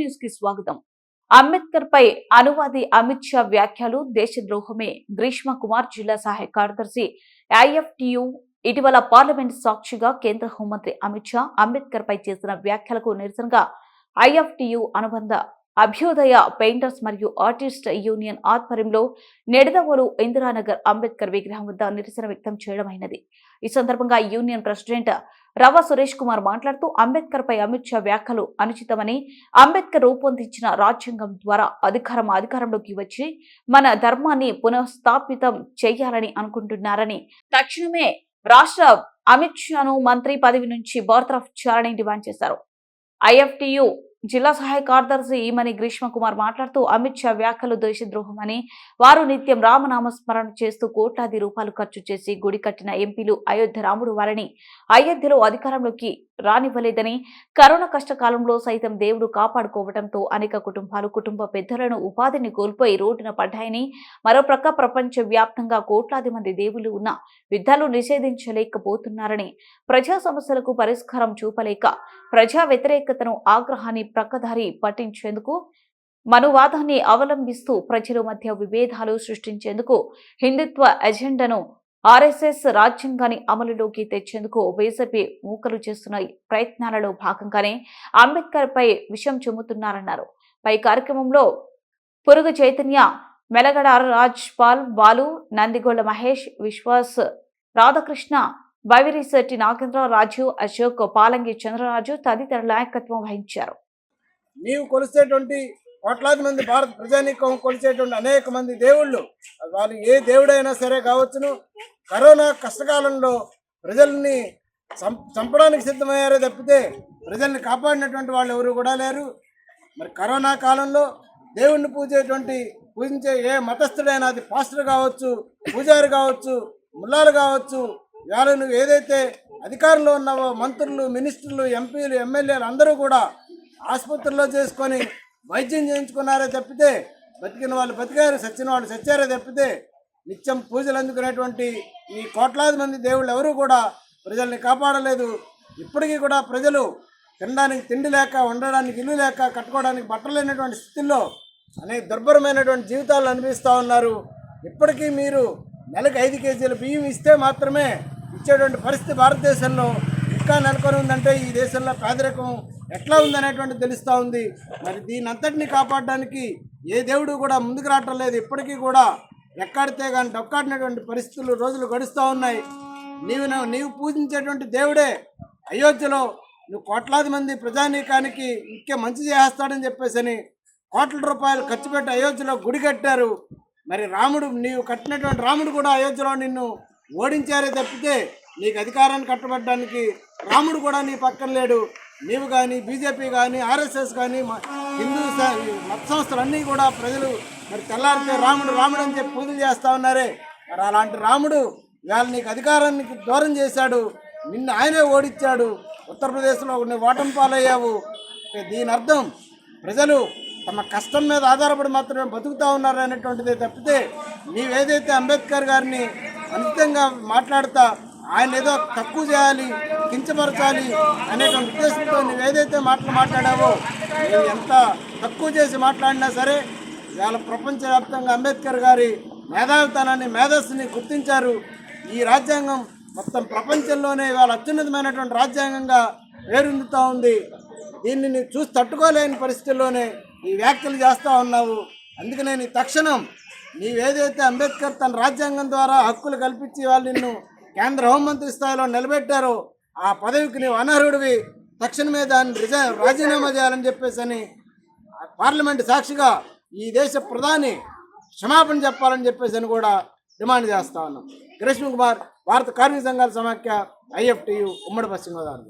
News కి స్వాగతం. అంబేద్కర్ పై అనువాది అమిత్ షా వ్యాఖ్యలు దేశద్రోహమే. గ్రీష్మ కుమార్, జిల్లా సహాయ కార్యదర్శి, ఐఎఫ్టియు. ఇటీవల పార్లమెంట్ సాక్షిగా కేంద్ర హోంమంత్రి అమిత్ షా అంబేద్కర్ పై చేసిన వ్యాఖ్యలకు నిరసనగా ఐఎఫ్టియు అనుబంధ అభ్యుదయ పెయింటర్స్ మరియు ఆర్టిస్ట్ యూనియన్ ఆధ్వర్యంలో నెడదవోలు ఇందిరానగర్ అంబేద్కర్ విగ్రహం వద్ద నిరసన వ్యక్తం చేయడమైనది. ఈ సందర్భంగా యూనియన్ ప్రెసిడెంట్ రవ సురేష్ కుమార్ మాట్లాడుతూ అంబేద్కర్ పై అమిత్ షా వ్యాఖ్యలు అనుచితమని, అంబేద్కర్ రూపొందించిన రాజ్యాంగం ద్వారా అధికారంలోకి వచ్చి మన ధర్మాన్ని పునఃస్థాపితం చేయాలని అనుకుంటున్నారని, తక్షణమే రాష్ట్ర అమిత్ షాను మంత్రి పదవి నుంచి బర్తరఫ్ చేయాలని డిమాండ్ చేశారు. ఐఎఫ్టియు జిల్లా సహాయ కార్యదర్శి ఈమని గ్రీష్మ కుమార్ మాట్లాడుతూ అమిత్ షా వ్యాఖ్యలు దేశద్రోహమని, వారు నిత్యం రామనామస్మరణ చేస్తూ కోట్లాది రూపాయలు ఖర్చు చేసి గుడి కట్టిన ఎంపీలు అయోధ్య రాముడు వారిని అయోధ్యలో అధికారంలోకి రానివ్వలేదని, కరోనా కష్టకాలంలో సైతం దేవుడు కాపాడుకోవడంతో అనేక కుటుంబాలు కుటుంబ పెద్దలను ఉపాధిని కోల్పోయి రోడ్డున పడ్డాయని, మరోప్రక్క ప్రపంచ వ్యాప్తంగా కోట్లాది మంది దేవుళ్లు ఉన్న యుద్ధాలు నిషేధించలేకపోతున్నారని, ప్రజా సమస్యలకు పరిష్కారం చూపలేక ప్రజా వ్యతిరేకతను ఆగ్రహాన్ని ప్రక్కదారి పట్టించేందుకు మనువాదాన్ని అవలంబిస్తూ ప్రజల మధ్య విభేదాలు సృష్టించేందుకు హిందుత్వ ఎజెండాను ఆర్ఎస్ఎస్ రాజ్యాంగాన్ని అమలులోకి తెచ్చేందుకు బీజేపీ మూకలు చేస్తున్న ప్రయత్నాలలో భాగంగానే అంబేద్కర్ పై విషం చిమ్ముతున్నారన్నారు. పై కార్యక్రమంలో పురుగు చైతన్య, మెలగడ రాజ్పాల్, బాలు, నందిగొండ మహేష్, విశ్వాస్, రాధాకృష్ణ, బైవిరిశెట్టి నాగేంద్ర, రాజు, అశోక్, పాలంగి చంద్రరాజు తదితరుల నాయకత్వం వహించారు. నీవు కొలిసేటువంటి కోట్లాది మంది భారత ప్రజానీకం కొలిసేటువంటి అనేక మంది దేవుళ్ళు, వాళ్ళు ఏ దేవుడైనా సరే కావచ్చును, కరోనా కష్టకాలంలో ప్రజల్ని చంపడానికి సిద్ధమయ్యారే తప్పితే ప్రజల్ని కాపాడినటువంటి వాళ్ళు ఎవరు కూడా లేరు. మరి కరోనా కాలంలో దేవుణ్ణి పూజించే ఏ మతస్థుడైనా, అది పాస్టర్ కావచ్చు, పూజారి కావచ్చు, ముల్లాలు కావచ్చు, ఇవాళ నువ్వు ఏదైతే అధికారంలో ఉన్నావో మంత్రులు, మినిస్టర్లు, ఎంపీలు, ఎమ్మెల్యేలు అందరూ కూడా ఆసుపత్రుల్లో చేసుకొని వైద్యం చేయించుకున్నారే తప్పితే, బతికిన వాళ్ళు బతికారు, చచ్చిన వాళ్ళు చచ్చారే తప్పితే నిత్యం పూజలు అందుకునేటువంటి ఈ కోట్లాది మంది దేవుళ్ళు ఎవరూ కూడా ప్రజల్ని కాపాడలేదు. ఇప్పటికీ కూడా ప్రజలు తినడానికి తిండి లేక, ఉండడానికి ఇల్లు లేక, కట్టుకోవడానికి బట్టలు లేనటువంటి స్థితిలో అనేక దుర్భరమైనటువంటి జీవితాలు అనిపిస్తూ ఉన్నారు. ఇప్పటికీ మీరు నెలకు 5 కేజీల బియ్యం ఇస్తే మాత్రమే ఇచ్చేటువంటి పరిస్థితి భారతదేశంలో ఇంకా నెలకొని ఉందంటే ఈ దేశంలో పేదరికం ఎట్లా ఉందనేటువంటి తెలుస్తూ ఉంది. మరి దీని అంతటిని కాపాడడానికి ఏ దేవుడు కూడా ముందుకు రావటం లేదు. ఇప్పటికీ కూడా ఎక్కడితే కానీ డొక్కాడినటువంటి పరిస్థితులు రోజులు గడుస్తూ ఉన్నాయి. నీవు పూజించేటువంటి దేవుడే అయోధ్యలో నువ్వు కోట్లాది మంది ప్రజానీకానికి ఇంకే మంచి చేస్తాడని చెప్పేసి కోట్ల రూపాయలు ఖర్చు పెట్టి అయోధ్యలో గుడి కట్టారు. మరి రాముడు, నీవు కట్టినటువంటి రాముడు కూడా అయోధ్యలో నిన్ను ఓడించారే తప్పితే నీకు అధికారాన్ని కట్టబడడానికి రాముడు కూడా నీ పక్కన లేడు. నీవు కానీ, బీజేపీ కానీ, ఆర్ఎస్ఎస్ కానీ, హిందూ మత సంస్థలన్నీ కూడా ప్రజలు మరి తెల్లారితే రాముడు రాముడు అని చెప్పి పూజలు చేస్తూ ఉన్నారే. మరి అలాంటి రాముడు ఇవాళ నీకు అధికారానికి దూరం చేశాడు, నిన్ను ఆయనే ఓడించాడు. ఉత్తరప్రదేశ్లో నువ్వు ఓటమి పాలయ్యావు. దీని అర్థం ప్రజలు తమ కష్టం మీద ఆధారపడి మాత్రమే బతుకుతూ ఉన్నారు అనేటువంటిదే తప్పితే నీవేదైతే అంబేద్కర్ గారిని అనుచితంగా మాట్లాడుతా ఆయన ఏదో తక్కువ చేయాలి, కించపరచాలి అనేటువంటి ఉద్దేశంతో నువ్వేదైతే మాట్లాడావో, నువ్వు ఎంత తక్కువ చేసి మాట్లాడినా సరే ఇవాళ ప్రపంచవ్యాప్తంగా అంబేద్కర్ గారి మేధావితనాన్ని, మేధస్సుని గుర్తించారు. ఈ రాజ్యాంగం మొత్తం ప్రపంచంలోనే ఇవాళ అత్యున్నతమైనటువంటి రాజ్యాంగంగా పేరొందుతూ ఉంది. దీన్ని నువ్వు చూసి తట్టుకోలేని పరిస్థితుల్లోనే ఈ వ్యాఖ్యలు చేస్తూ ఉన్నావు. అందుకనే నీ తక్షణం నీవేదైతే అంబేద్కర్ తన రాజ్యాంగం ద్వారా హక్కులు కల్పించి వాళ్ళు నిన్ను కేంద్ర హోంమంత్రి స్థాయిలో నిలబెట్టారో ఆ పదవికి నీవు అనర్హుడివి, తక్షణమే దాన్ని రాజీనామా చేయాలని చెప్పేసి పార్లమెంటు సాక్షిగా ఈ దేశ ప్రధాని క్షమాపణ చెప్పాలని చెప్పేసి కూడా డిమాండ్ చేస్తా ఉన్నాం. గ్రీష్మ కుమార్, భారత కార్మిక సంఘాల సమాఖ్య, ఐఎఫ్టియు, ఉమ్మడి పశ్చిమ గోదావరి.